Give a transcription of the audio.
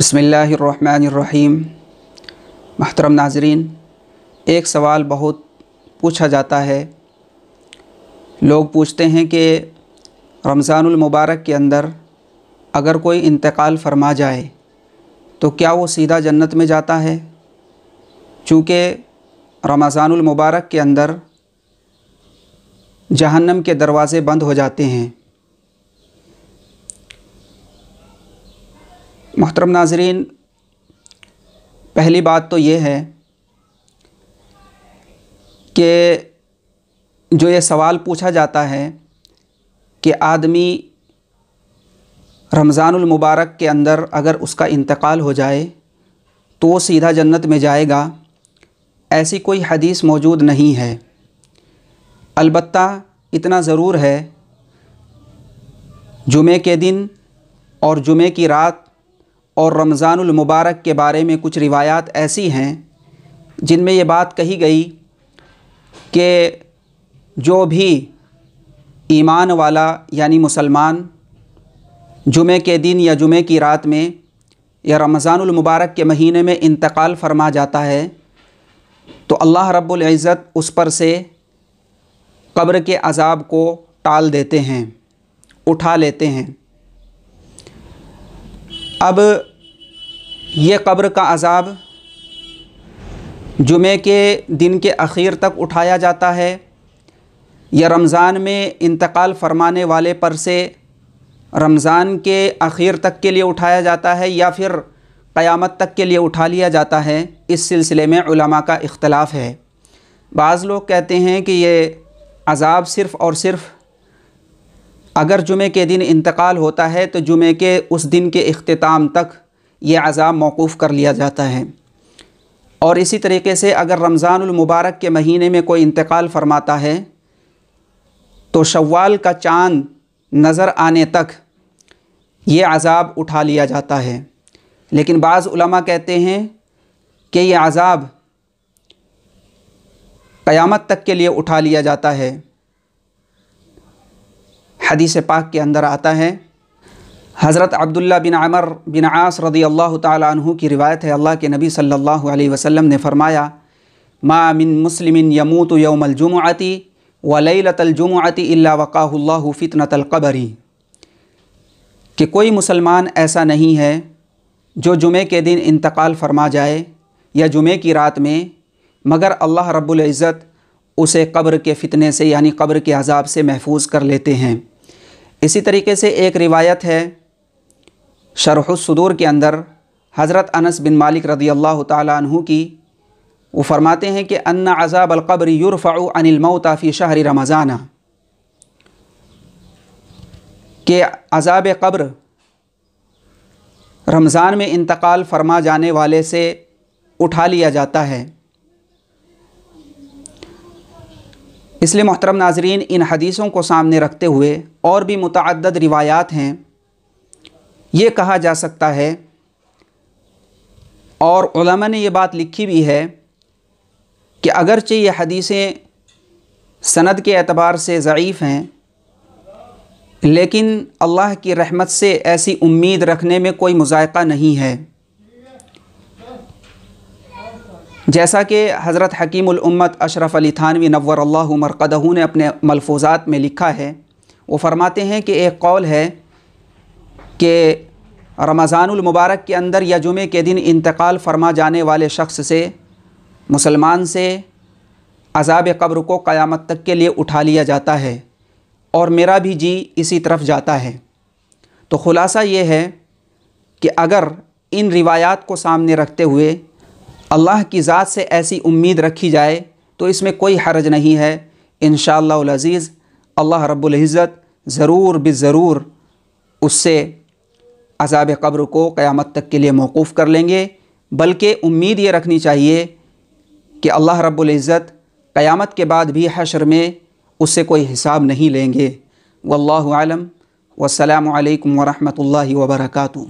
बिस्मिल्लाहिर्रहमानिर्रहीम। महतरम नाज़रीन, एक सवाल बहुत पूछा जाता है। लोग पूछते हैं कि रमज़ानुल मुबारक के अंदर अगर कोई इंतकाल फ़रमा जाए तो क्या वो सीधा जन्नत में जाता है? चूँकि रमज़ानुल मुबारक के अंदर जहन्नम के दरवाज़े बंद हो जाते हैं। मोहतरम नाज़रीन, पहली बात तो ये है कि जो ये सवाल पूछा जाता है कि आदमी रमज़ानुल मुबारक के अंदर अगर उसका इंतकाल हो जाए तो वो सीधा जन्नत में जाएगा, ऐसी कोई हदीस मौजूद नहीं है। अलबत्ता इतना ज़रूर है, जुमे के दिन और जुमे की रात और रमज़ानुल मुबारक के बारे में कुछ रिवायात ऐसी हैं जिनमें ये बात कही गई कि जो भी ईमान वाला यानी मुसलमान जुमे के दिन या जुमे की रात में या रमज़ानुल मुबारक के महीने में इंतकाल फ़रमा जाता है तो अल्लाह रब्बुल इज़्ज़त उस पर से कब्र के अज़ाब को टाल देते हैं, उठा लेते हैं। अब ये कब्र का अज़ाब जुमे के दिन के आखिर तक उठाया जाता है या रमज़ान में इंतकाल फ़रमाने वाले पर से रमज़ान के आखिर तक के लिए उठाया जाता है या फिर क़यामत तक के लिए उठा लिया जाता है, इस सिलसिले में उलमा का इख्तलाफ है। बाज़ लोग कहते हैं कि ये अज़ाब सिर्फ़ और सिर्फ़ अगर जुमे के दिन इंतकाल होता है तो जुमे के उस दिन के इख्तिताम तक ये अज़ाब मौकूफ़ कर लिया जाता है। और इसी तरीके से अगर रमज़ानुल मुबारक के महीने में कोई इंतकाल फ़रमाता है तो शव्वाल का चाँद नज़र आने तक ये अज़ाब उठा लिया जाता है। लेकिन बाज़ उलमा कहते हैं कि ये अज़ाब क़यामत तक के लिए उठा लिया जाता है। हदीस पाक के अंदर आता है, हज़रत अब्दुल्ला बिन अमर बिन आस रज़ियल्लाहु ताला अन्हु की रिवायत है, अल्लाह के नबी सल्लल्लाहु अलैहि वसल्लम ने फ़रमाया, मा मिन मुस्लिमिन यमूतु यौमल जुमुअति व लैलतल जुमुअति इल्ला वक़ाहुल्लाहु फ़ितनतल क़ब्रि, कि कोई मुसलमान ऐसा नहीं है जो जुमे के दिन इंतकाल फ़रमा जाए या जुमे की रात में, मगर अल्लाह रब्बुल इज़्ज़त उसे कब्र के फ़ितने से यानी कब्र के अज़ाब से महफूज कर लेते हैं। इसी तरीके से एक रिवायत है शरहुस सुदूर के अंदर हज़रत अनस बिन मालिक रज़ियल्लाहु ताला अन्हु की, वो फ़रमाते हैं कि अन्ना अज़ाब अल-क़ब्र युरफ़अु अनिल मौता फ़ी शहर रमज़ाना, कि अज़ाब क़ब्र रमज़ान में इंतकाल फ़रमा जाने वाले से उठा लिया जाता है। इसलिए मोहतरम नाज़रीन, इन हदीसों को सामने रखते हुए और भी मुतअद्दिद रिवायात हैं। ये कहा जा सकता है और उलमा ने ये बात लिखी भी है कि अगरचे ये हदीसें सनद के एतबार से ज़ईफ़ हैं, लेकिन अल्लाह की रहमत से ऐसी उम्मीद रखने में कोई मुज़ायक़ा नहीं है। जैसा कि हज़रत हकीमुल उम्मत अशरफ अली थानवी नव्वरल्लाहु मरक़दहू ने अपने मलफ़ूज़ात में लिखा है, वो फ़रमाते हैं कि एक कौल है कि रमज़ानुल मुबारक के अंदर या जुमे के दिन इंतकाल फ़रमा जाने वाले शख्स से, मुसलमान से अज़ाब क़ब्र को क़यामत तक के लिए उठा लिया जाता है और मेरा भी जी इसी तरफ जाता है। तो ख़ुलासा ये है कि अगर इन रिवायात को सामने रखते हुए अल्लाह की ज़ात से ऐसी उम्मीद रखी जाए तो इसमें कोई हरज नहीं है। इंशाअल्लाहुल अज़ीज़ अल्लाह रब्बुल इज़्ज़त ज़रूर बिज़रूर उससे अज़ाब क़ब्र को क़यामत तक के लिए मौकूफ़ कर लेंगे। बल्कि उम्मीद ये रखनी चाहिए कि अल्लाह रब्बुल इज़्ज़त क़यामत के बाद भी हश्र में उससे कोई हिसाब नहीं लेंगे। वल्लाहु आलम। वस्सलामु अलैकुम व रहमतुल्लाहि व बरकातुहू।